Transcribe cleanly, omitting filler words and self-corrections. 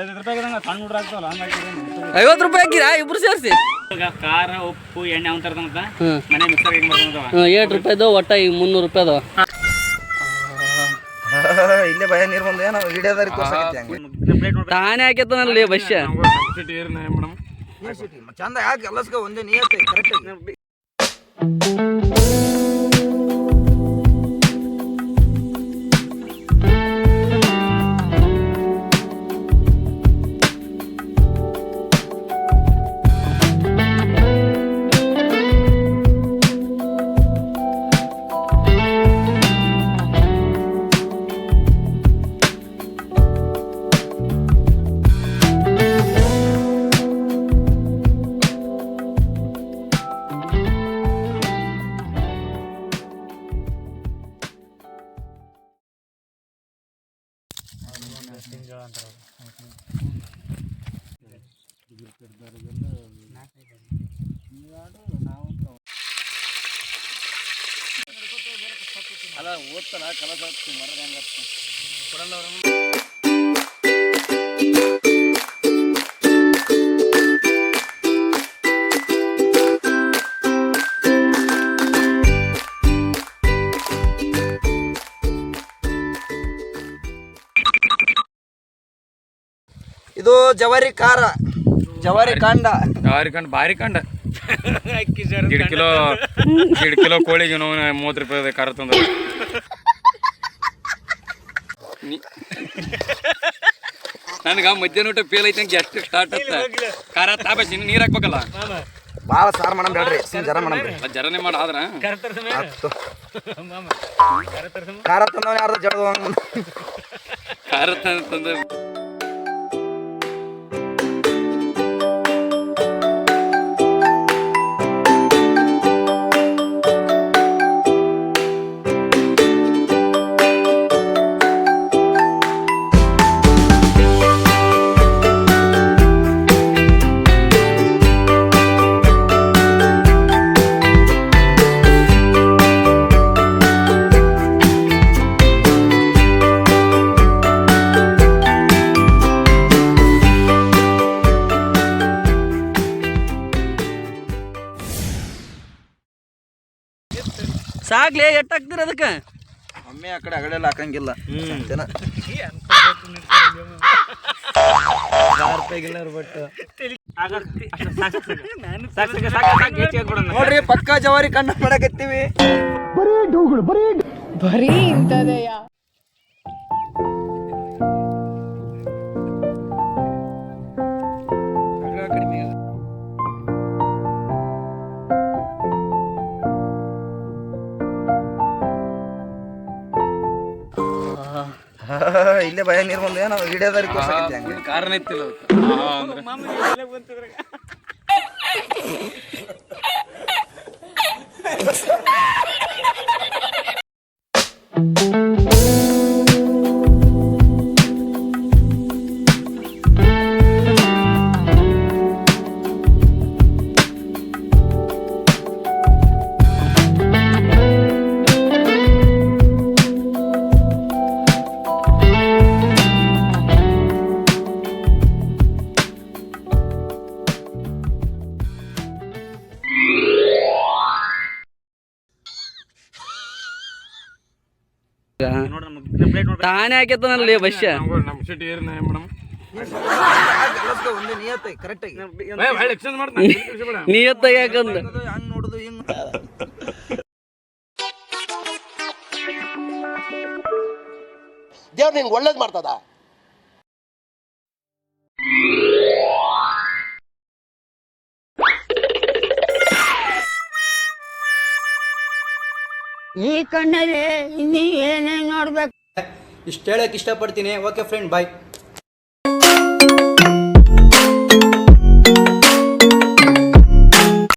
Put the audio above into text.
50 ರೂಪಾಯಿ ಹಾಕಿರಾ ಇಬ್ರು ಸೇರಿಸಿ? ಖಾರ ಉಪ್ಪು ಎಣ್ಣೆ ಅವನ್ ತರ್ದಂತ ಮನೆ ಮಿಕ್ಸರ್ ₹7 ಒಟ್ಟ ಈಗ 300 ರೂಪಾಯಿ ಅದಾವ. ಇಲ್ಲೇ ಭಯ ನೀರು ಬಂದ ನಾವು ಹಿಡಿಯೋದಾರಿ ತಾನೇ ಹಾಕೈತನಲ್ಲಿ ಬಸ್ಯ ಚಂದ ಯಾಕೆ ಎಲ್ಲಸ್ಗ ಒಂದೇ ನಿಯತ್ತೆ ಕರೆಕ್ಟ್. ಅಲ್ಲ ಓದ್ತಲ್ಲ ಕಲಸ ಮರದ ಹೆಂಗ ಕೊಡಲ್ಲ ಇದು ಜವಾರಿ ಖಾರ, ಜವಾರಿ ಕಾಂಡ, ಭಾರಿ ಕಂಡ. 1.5 ಕಿಲೋ ಕೋಳಿಗೆ ₹30 ಖಾರ ತಂದ. ನನಗ ಮಧ್ಯಾಹ್ನ ಊಟ ಫೇಲ್ ಐತೆ ಎಷ್ಟು ಸ್ಟಾರ್ಟ್ ಆಗ್ತ ಖಾರ ತಾಪಸಿ ನೀರ್ ಹಾಕ್ಬೇಕಲ್ಲ. ಭಾಳ ಸಾರು ಮಾಡಮ್ ಬೇಡ್ರಿ, ಜರ ಮಾಡಮ್ರಿ. ಜರನೆ ಮಾಡ ಆದ್ರ ಖಾರ ತಂದವನ ಯಾರ್ದು ಜಡದ ಖಾರ ತಂದ ಸಾಕ್ಲಿ. ಎಟ್ಟು ಹಾಕ್ತೀರ ಅದಕ್ಕೆ? ಒಮ್ಮೆ ಆ ಕಡೆ ಅಗಡೆಲ್ಲ ಹಾಕಂಗಿಲ್ಲ. ನೋಡ್ರಿ ಪಕ್ಕ ಜವಾರಿ ಕಣ್ಣ ಮಾಡಕತ್ತೀವಿ. ಬರೀ ಇಂಥದೆಯ. ಇಲ್ಲೇ ಭಯ ನೀರು ಬಂದ ನಾವು ಹಿಡಿಯೋದಾರಿ ಕಾರಣ ಇತ್ತಿಲ್ಲ. ತಾನೇ ಹಾಕೈತನಲ್ಲಿ ಬಸ್ಯ ಒಂದೇ ನಿಯತ್ತೆ ಕರೆಕ್ಟ್ ಆಗಿ ನಿಯತ್ತಾಗಿ ಯಾಕಂದ ಹಂಗ್ ನೋಡುದು ಹಿಂಗ್. ದೇವ್ರು ನಿನ್ಗೆ ಒಳ್ಳೇದ್ ಮಾಡ್ತದ. ಈ ಕಣ್ಣಲ್ಲಿ ಇನ್ನೀ ಏನೇನು ನೋಡ್ಬೇಕು ಇಷ್ಟು ಹೇಳಕ್ಕೆ ಇಷ್ಟಪಡ್ತೀನಿ. ಓಕೆ ಫ್ರೆಂಡ್, ಬಾಯ್.